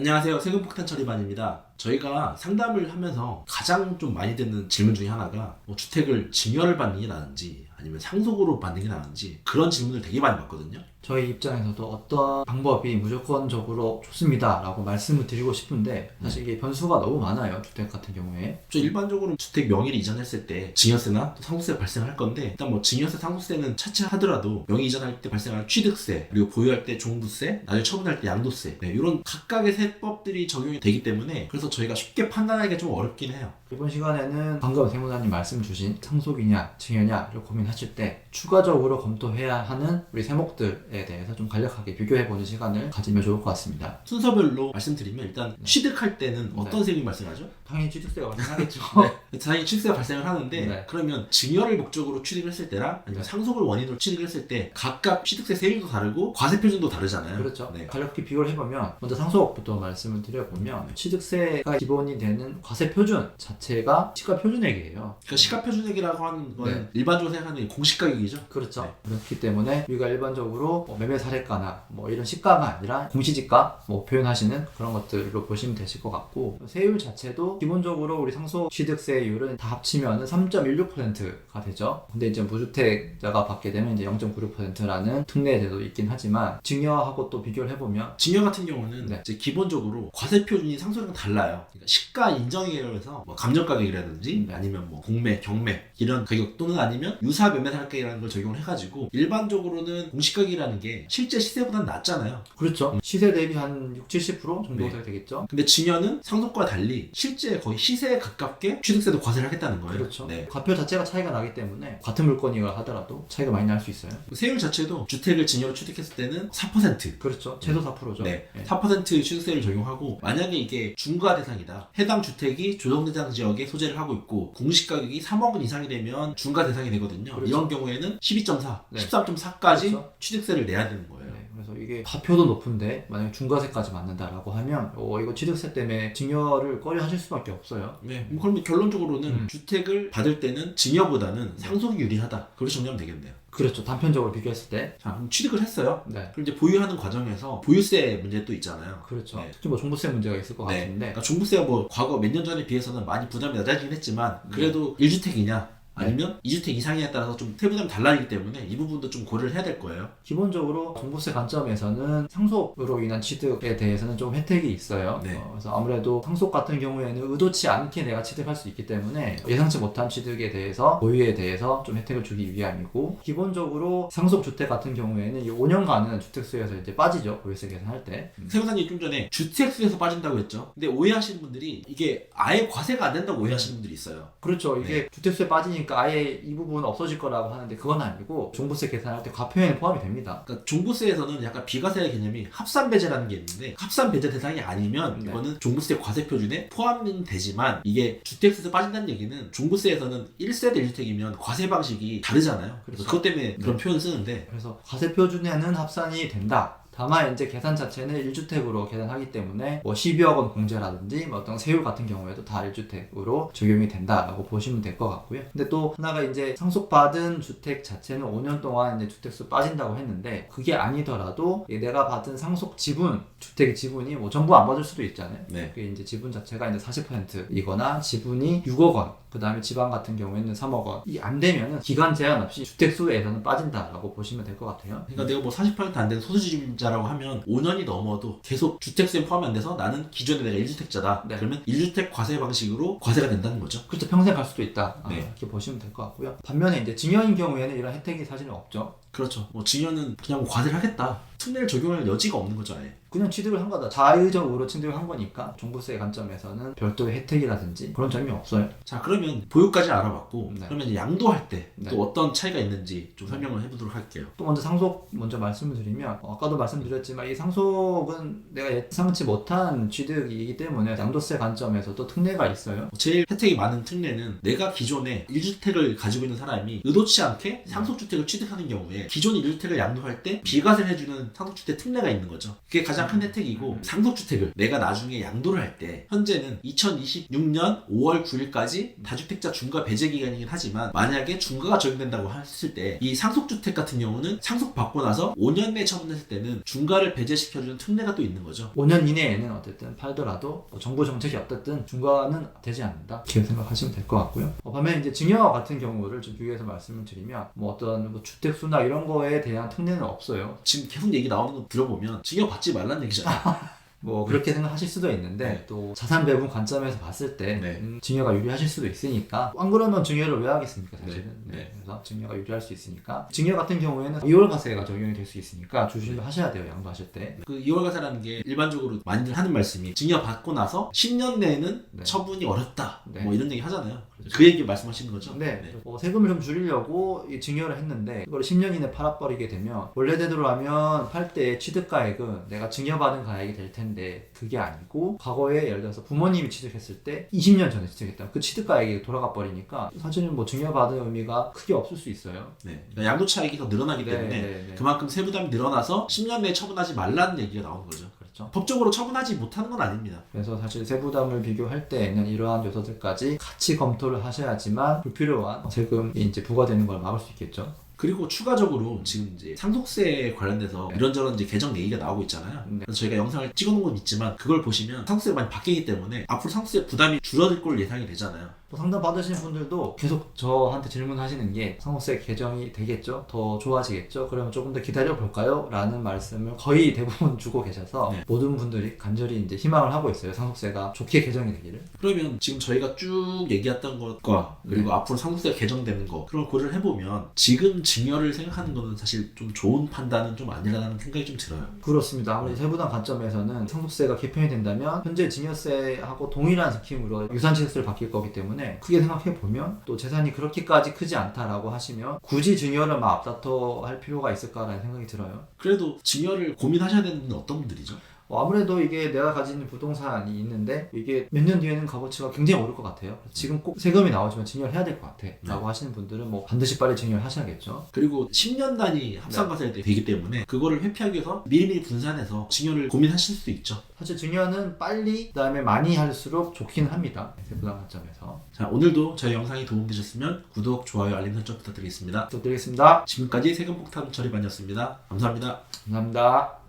안녕하세요. 세금폭탄 처리반입니다. 저희가 상담을 하면서 가장 좀 많이 듣는 질문 중에 하나가 주택을 증여를 받는 게 나은지 아니면 상속으로 받는 게 나은지 그런 질문을 되게 많이 받거든요. 저희 입장에서도 어떤 방법이 무조건적으로 좋습니다 라고 말씀을 드리고 싶은데 사실 이게 변수가 너무 많아요. 주택 같은 경우에. 일반적으로 주택 명의를 이전했을 때 증여세나 또 상속세가 발생할 건데, 일단 뭐 증여세, 상속세는 차치하더라도 명의 이전할 때 발생할 취득세, 그리고 보유할 때 종부세, 나중에 처분할 때 양도세, 이런 각각의 세법들이 적용이 되기 때문에 그래서 저희가 쉽게 판단하기가 좀 어렵긴 해요. 이번 시간에는 방금 세무사님 말씀 주신 상속이냐 증여냐를 고민하실 때 추가적으로 검토해야 하는 우리 세목들에 대해서 좀 간략하게 비교해보는 시간을 가지면 좋을 것 같습니다. 순서별로 말씀드리면 일단 취득할 때는 어떤 세금이 발생하죠? 당연히 취득세가 발생하겠죠. 당연히 취득세가 발생을 하는데, 네. 그러면 증여를 목적으로 취득을 했을 때랑 아니면 상속을 원인으로 취득을 했을 때 각각 취득세 세율도 다르고 과세 표준도 다르잖아요. 그렇죠. 네. 간략히 비교를 해보면 먼저 상속부터 말씀을 드려보면 취득세가 기본이 되는 과세 표준 자체가 시가 표준액이에요. 그러니까 시가 표준액이라고 하는 건 네. 일반적으로 생각하는 게 공시 가격이죠. 그렇죠. 네. 그렇기 때문에 우리가 일반적으로 매매 사례가나 이런 시가가 아니라 공시지가 표현하시는 그런 것들로 보시면 되실 것 같고, 세율 자체도 기본적으로 우리 상속 취득세율은 다 합치면 3.16%가 되죠. 근데 이제 무주택자가 받게 되면 이제 0.96%라는 특례제도 있긴 하지만 증여하고 또 비교를 해보면 증여 같은 경우는 네. 이제 기본적으로 과세 표준이 상속이랑 달라요. 그러니까 시가 인정에 의해서 감정 가격이라든지 아니면 공매, 경매 이런 가격 또는 아니면 유사 매매 가격이라는 걸 적용을 해가지고, 일반적으로는 공시 가격이라는 게 실제 시세보다는 낮잖아요. 그렇죠. 시세 대비 한 60, 70% 정도 네. 되겠죠. 근데 증여는 상속과 달리 실제 거의 시세에 가깝게 취득세도 과세를 하겠다는 거예요. 그렇죠. 네. 과표 자체가 차이가 나기 때문에 같은 물건이라 하더라도 차이가 많이 날 수 있어요. 세율 자체도 주택을 증여로 취득했을 때는 4%. 그렇죠. 최소 4%죠. 네. 4% 취득세를 적용하고, 만약에 이게 중과 대상이다. 해당 주택이 조정 대상 지역에 소재를 하고 있고 공시 가격이 3억 원 이상이 되면 중과 대상이 되거든요. 그렇죠. 이런 경우에는 12.4, 네. 13.4까지 그렇죠. 취득세를 내야 되는 거예요. 네, 그래서 이게 과표도 높은데 만약에 중과세까지 맞는다라고 하면 이거 취득세 때문에 증여를 꺼려 하실 수밖에 없어요. 네. 그러면 결론적으로는 주택을 받을 때는 증여보다는 상속이 유리하다. 그렇게 정리하면 되겠네요. 그렇죠. 단편적으로 비교했을 때. 자, 그럼 취득을 했어요. 네. 그럼 이제 보유하는 과정에서 보유세 문제 또 있잖아요. 그렇죠. 네. 특히 종부세 문제가 있을 것 같은데. 그러니까 종부세가 과거 몇 년 전에 비해서는 많이 부담이 낮아지긴 했지만, 그래도 1주택이냐 아니면 2주택 이상에 따라서 좀 세부담이 달라지기 때문에 이 부분도 좀 고려를 해야 될 거예요. 기본적으로 종부세 관점에서는 상속으로 인한 취득에 대해서는 좀 혜택이 있어요. 네. 그래서 아무래도 상속 같은 경우에는 의도치 않게 내가 취득할 수 있기 때문에 예상치 못한 취득에 대해서 보유에 대해서 좀 혜택을 주기 위함이고, 기본적으로 상속주택 같은 경우에는 이 5년간은 주택수에서 이제 빠지죠. 보유세 계산할 때. 세무사님 좀 전에 주택수에서 빠진다고 했죠. 근데 오해하시는 분들이 이게 아예 과세가 안 된다고 오해하시는 분들이 있어요. 그렇죠. 이게 주택수에 빠지니까 아예 이 부분은 없어질 거라고 하는데 그건 아니고 종부세 계산할 때 과표에는 포함이 됩니다. 그러니까 종부세에서는 약간 비과세 개념이 합산배제라는 게 있는데, 합산배제 대상이 아니면 네. 이거는 종부세 과세 표준에 포함은 되지만, 이게 주택수에서 빠진다는 얘기는 종부세에서는 1세대 1주택이면 과세 방식이 다르잖아요. 그래서 그렇죠. 그것 때문에 그런 표현을 쓰는데, 그래서 과세 표준에는 합산이 된다. 다만 이제 계산 자체는 1주택으로 계산하기 때문에 12억 원 공제라든지 어떤 세율 같은 경우에도 다 1주택으로 적용이 된다라고 보시면 될 것 같고요. 근데 또 하나가 이제 상속받은 주택 자체는 5년 동안 이제 주택수 빠진다고 했는데, 그게 아니더라도 내가 받은 상속 지분, 주택의 지분이 전부 안 받을 수도 있잖아요. 네. 그게 이제 지분 자체가 이제 40%이거나 지분이 6억 원, 그 다음에 지방 같은 경우에는 3억 원. 이 안 되면은 기간 제한 없이 주택수에서는 빠진다라고 보시면 될 것 같아요. 그러니까 내가 40%안 되는 소수지분자라고 하면 5년이 넘어도 계속 주택수에 포함이 안 돼서 나는 기존에 내가 1주택자다. 네. 그러면 1주택 과세 방식으로 과세가 된다는 거죠. 그렇죠. 평생 갈 수도 있다. 네. 이렇게 보시면 될 것 같고요. 반면에 이제 증여인 경우에는 이런 혜택이 사실은 없죠. 그렇죠. 증여는 그냥 과세를 하겠다. 특례를 적용할 여지가 없는 거죠, 아예. 그냥 취득을 한 거다. 자의적으로 취득을 한 거니까 종부세 관점에서는 별도의 혜택이라든지 그런 점이 없어요. 자, 그러면 보유까지 알아봤고, 네. 그러면 이제 양도할 때 또 네. 어떤 차이가 있는지 좀 설명을 해보도록 할게요. 또 먼저 상속 먼저 말씀을 드리면, 아까도 말씀드렸지만 이 상속은 내가 예상치 못한 취득이기 때문에 양도세 관점에서도 특례가 있어요. 제일 혜택이 많은 특례는 내가 기존에 1주택을 가지고 있는 사람이 의도치 않게 상속주택을 취득하는 경우에 기존 1주택을 양도할 때 비과세를 해주는 상속주택 특례가 있는 거죠. 그게 가장 큰 혜택이고 상속주택을 내가 나중에 양도를 할 때 현재는 2026년 5월 9일까지 다주택자 중과 배제 기간이긴 하지만 만약에 중과가 적용된다고 했을 때 이 상속주택 같은 경우는 상속받고 나서 5년 내에 처분했을 때는 중과를 배제시켜주는 특례가 또 있는 거죠. 5년 이내에는 어쨌든 팔더라도 뭐 정부 정책이 어떻든 중과는 되지 않는다 이렇게 생각하시면 될 것 같고요. 반면 이제 증여 같은 경우를 좀 비교해서 말씀을 드리면 뭐 어떤 뭐 주택 수나 이런 거에 대한 특례는 없어요. 지금 계속 얘기 나오는 거 들어보면 증여 받지 말라는 얘기잖아요. 뭐 그렇게 생각하실 수도 있는데 네. 또 자산 배분 관점에서 봤을 때 네. 증여가 유리하실 수도 있으니까 안 그러면 증여를 왜 하겠습니까 사실은. 네. 네. 그래서 증여가 유리할 수 있으니까 증여 같은 경우에는 2월과세가 적용이 될 수 있으니까 조심을 하셔야 돼요 양도하실 때. 그 2월과세라는 게 일반적으로 많이들 하는 말씀이 증여 받고 나서 10년 내에는 네. 처분이 어렵다 네. 뭐 이런 얘기 하잖아요. 그 얘기 말씀하시는 거죠? 네. 세금을 좀 줄이려고 이 증여를 했는데 이걸 10년 이내 팔아버리게 되면 원래대로 하면 팔 때 취득가액은 내가 증여받은 가액이 될 텐데 그게 아니고 과거에 예를 들어서 부모님이 취득했을 때 20년 전에 취득했다. 그 취득가액이 돌아가 버리니까 사실은 뭐 증여받은 의미가 크게 없을 수 있어요. 네. 그러니까 양도 차익이 더 늘어나기 때문에 네. 그만큼 세부담이 늘어나서 10년 내에 처분하지 말라는 얘기가 나오는 거죠. 그렇죠. 법적으로 처분하지 못하는 건 아닙니다. 그래서 사실 세부담을 비교할 때에는 이러한 요소들까지 같이 검토를 하셔야지만 불필요한 세금이 이제 부과되는 걸 막을 수 있겠죠. 그리고 추가적으로 지금 이제 상속세 관련돼서 네. 이런저런 이제 개정 얘기가 나오고 있잖아요. 네. 그래서 저희가 영상을 찍어놓은 건 있지만 그걸 보시면 상속세가 많이 바뀌기 때문에 앞으로 상속세 부담이 줄어들 걸 예상이 되잖아요. 또 상담 받으시는 분들도 계속 저한테 질문하시는 게 상속세 개정이 되겠죠? 더 좋아지겠죠? 그러면 조금 더 기다려 볼까요? 라는 말씀을 거의 대부분 주고 계셔서 네. 모든 분들이 간절히 이제 희망을 하고 있어요. 상속세가 좋게 개정이 되기를. 그러면 지금 저희가 쭉 얘기했던 것과 그리고 앞으로 상속세가 개정되는 거 그런 걸 고려를 해보면 지금 증여를 생각하는 거는 사실 좀 좋은 판단은 좀 아니라는 생각이 좀 들어요. 그렇습니다. 아무래도 세부담 관점에서는 상속세가 개편이 된다면 현재 증여세하고 동일한 스킴으로 유산취득세를 바뀔 거기 때문에 크게 생각해 보면 또 재산이 그렇게까지 크지 않다라고 하시면 굳이 증여를 막 앞다퉈 할 필요가 있을까라는 생각이 들어요. 그래도 증여를 고민하셔야 되는 분은 어떤 분들이죠? 아무래도 이게 내가 가지는 부동산이 있는데 이게 몇 년 뒤에는 값어치가 굉장히 오를 것 같아요. 지금 꼭 세금이 나오지만 증여를 해야 될 것 같아 라고 하시는 분들은 뭐 반드시 빨리 증여를 하셔야겠죠. 그리고 10년 단위 합산과세가 되기 때문에 그거를 회피하기 위해서 미리미리 분산해서 증여를 고민하실 수도 있죠. 사실 증여는 빨리 그다음에 많이 할수록 좋긴 합니다. 세부담 관점에서. 자, 오늘도 저희 영상이 도움되셨으면 구독, 좋아요, 알림 설정 부탁드리겠습니다. 부탁드리겠습니다. 지금까지 세금폭탄 처리반이었습니다. 감사합니다. 감사합니다.